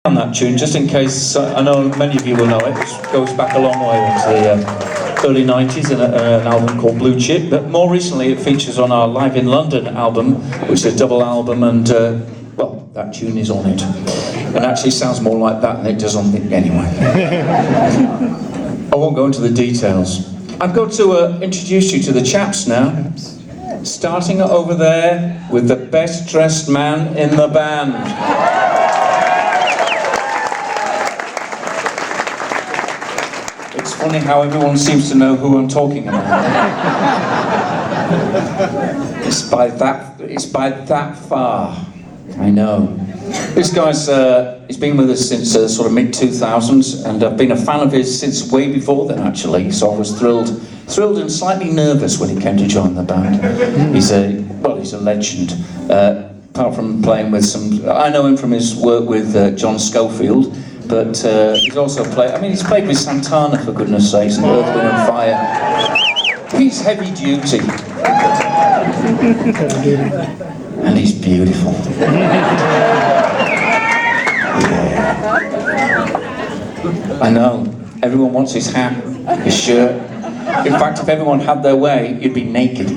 On that tune, just in case, I know many of you will know it. It goes back a long way into the early 90s in an album called Blue Chip, but more recently it features on our Live in London album, which is a double album, and well, that tune is on it. And actually sounds more like that than it does on it anyway. I won't go into the details. I'm going to introduce you to the Chaps now, starting over there with the best dressed man in the band. It's funny how everyone seems to know who I'm talking about. It's by that far. I know. This guy's he's been with us since sort of mid-2000s, and I've been a fan of his since way before then, actually. So I was thrilled and slightly nervous when he came to join the band. He's a legend. Apart from playing with some, I know him from his work with John Schofield. But he's also played, he's played with Santana, for goodness sakes, and Earth, Wind and Fire. He's heavy duty. And he's beautiful. Yeah. I know, everyone wants his hat, his shirt. In fact, if everyone had their way, you'd be naked.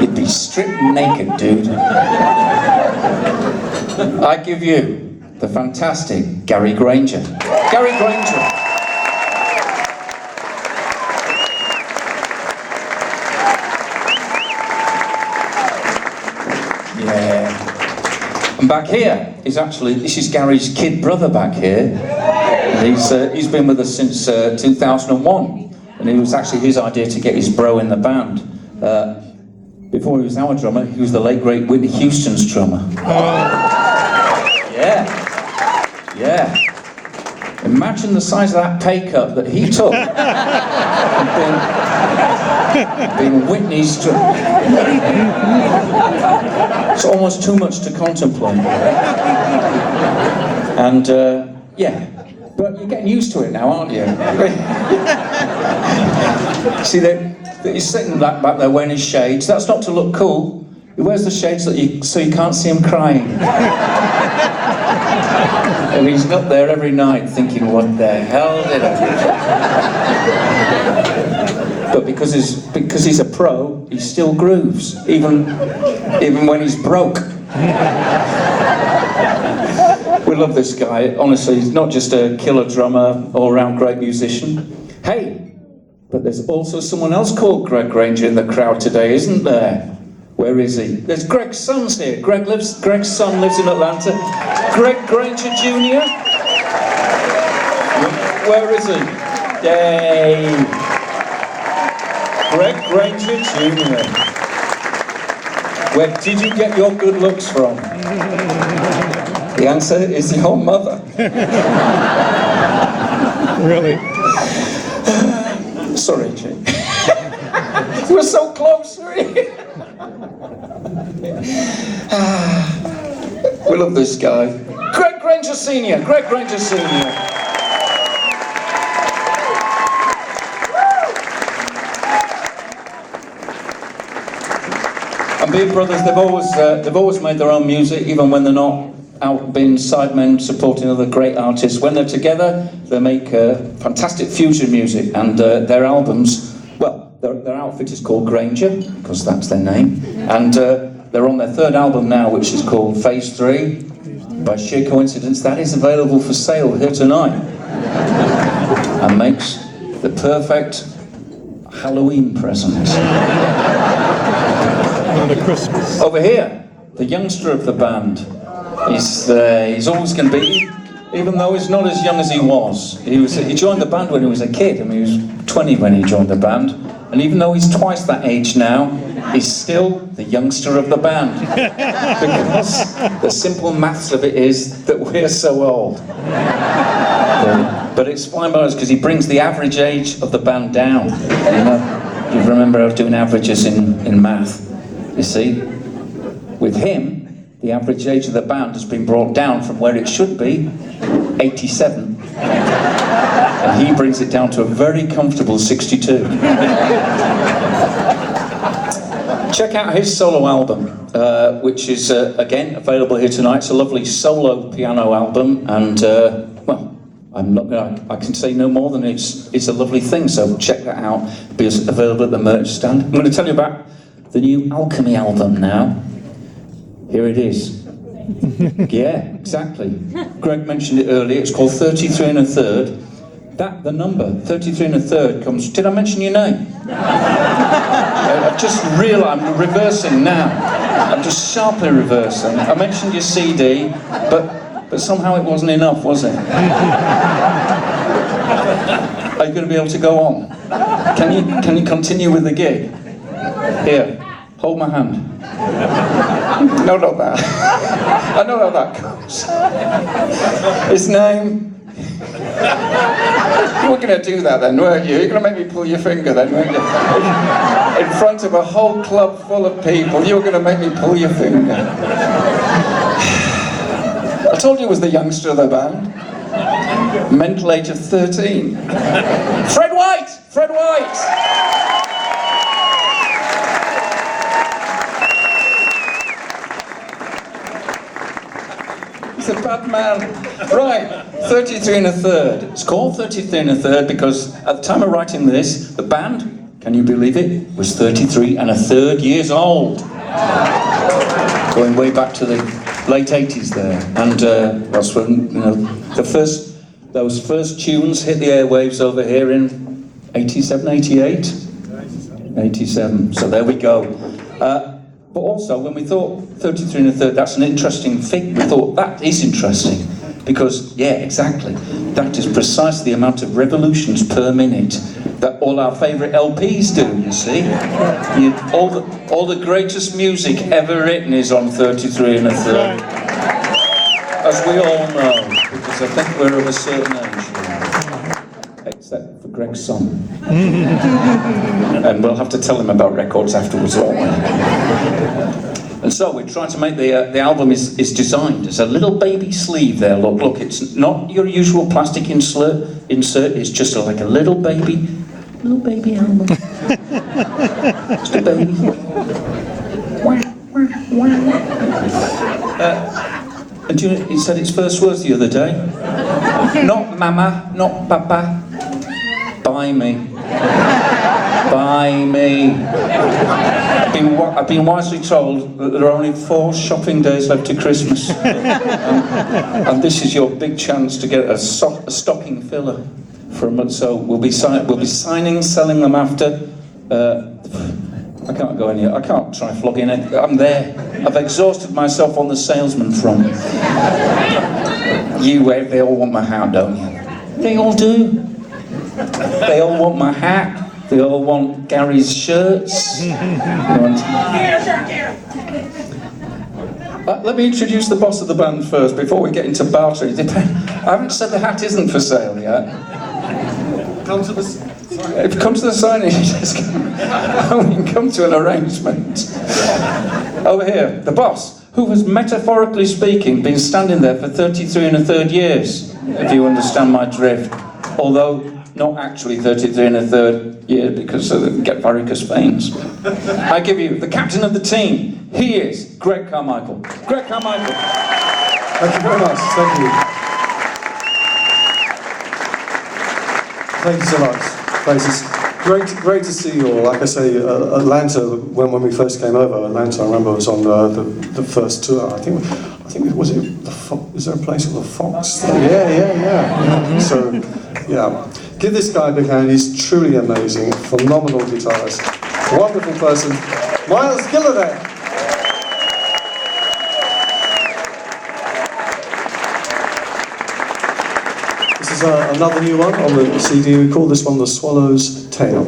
You'd be stripped naked, dude. I give you the fantastic Gary Granger. Gary Granger. Yeah. And back here is actually, this is Gary's kid brother back here. He's been with us since 2001. And it was actually his idea to get his bro in the band. Before he was our drummer, he was the late great Whitney Houston's drummer. Yeah. Imagine the size of that pay cut that he took. being Whitney's drummer. It's almost too much to contemplate. And yeah, but you're getting used to it now, aren't you? See, he's sitting back there wearing his shades. That's not to look cool. He wears the shades so you can't see him crying. And he's up there every night thinking, what the hell did I do? But because he's a pro, he still grooves, even when he's broke. We love this guy. Honestly, he's not just a killer drummer, all-round great musician. Hey, but there's also someone else called Greg Granger in the crowd today, isn't there? Where is he? There's Greg's son's here. Greg's son lives in Atlanta. Greg Granger Jr. Where is he? Yay! Greg Granger Jr. Where did you get your good looks from? The answer is your mother. Really? Sorry, Jake. You were so close, really. We love this guy. Greg Granger Sr. Greg Granger Sr. And Beard Brothers, they've always made their own music, even when they're not out being sidemen supporting other great artists. When they're together, they make fantastic fusion music, and their albums, well, their outfit is called Granger, because that's their name, and they're on their third album now, which is called Phase 3. By sheer coincidence, that is available for sale here tonight, and makes the perfect Halloween present. Another Christmas. Over here, the youngster of the band. He's always going to be, even though he's not as young as he was. He joined the band when he was a kid. He was 20 when he joined the band. And even though he's twice that age now, he's still the youngster of the band. Because the simple maths of it is that we're so old. But it's fine by us because he brings the average age of the band down. You remember I was doing averages in math. You see? With him, the average age of the band has been brought down from where it should be, 87. And he brings it down to a very comfortable 62. check out his solo album, which is again available here tonight. It's a lovely solo piano album, and well, I can say no more than it's a lovely thing. So check that out. It'll be available at the merch stand. I'm going to tell you about the new Alchemy album now. Here it is. Yeah, exactly. Greg mentioned it earlier. It's called 33 1/3. The number 33 1/3 comes. Did I mention your name? I've just realised I'm reversing now. I'm just sharply reversing. I mentioned your CD, but somehow it wasn't enough, was it? Are you going to be able to go on? Can you continue with the gig? Here, hold my hand. No, not that. I know how that goes. His name. You were going to do that then, weren't you? You're going to make me pull your finger then, weren't you? In front of a whole club full of people, you were going to make me pull your finger. I told you it was the youngster of the band. Mental age of 13. Fred White! Fred White! He's a bad man. Right, 33 1/3. It's called 33 1/3 because at the time of writing this, the band, can you believe it, was 33 1/3 years old. Going way back to the late 80s there. And that's when, you know, those first tunes hit the airwaves over here in 87, 88? 87, so there we go. But also, when we thought 33 1/3, that's an interesting thing, we thought that is interesting. Because, yeah, exactly, that is precisely the amount of revolutions per minute that all our favourite LPs do, you see. All the greatest music ever written is on 33 1/3. As we all know, because I think we're of a certain age. Except for Greg's son. And we'll have to tell him about records afterwards, won't we? And so we're trying to make the album is designed as a little baby sleeve there. Look, it's not your usual plastic insert. It's just like a little baby album. Just a baby. And you know, he said its first words the other day. Not mama, not papa. Buy me. Buy me. I've been wisely told that there are only 4 shopping days left to Christmas. And this is your big chance to get a stocking filler for a month. So we'll be signing, selling them after. I can't go anywhere. I can't try flogging it. I'm there. I've exhausted myself on the salesman front. They all want my hat, don't you? They all do. They all want my hat. They all want Gary's shirts. Let me introduce the boss of the band first before we get into bartering. I haven't said the hat isn't for sale yet. If you come to the signing, just come to an arrangement. Over here, the boss, who has metaphorically speaking been standing there for 33 1/3 years, if you understand my drift. Although not actually 33 1/3 years because they get varicose veins. I give you the captain of the team. He is Greg Carmichael. Greg Carmichael. Thank you very much. Thank you. Thank you so much. Thanks. It's great to see you all. Like I say, Atlanta, when we first came over, Atlanta, I remember was on the first tour. I think was it the is there a place called the Fox? Yeah. So, yeah. Give this guy a big hand. He's truly amazing, phenomenal guitarist, wonderful person, Miles Gilliday. This is another new one on the CD. We call this one The Swallow's Tale.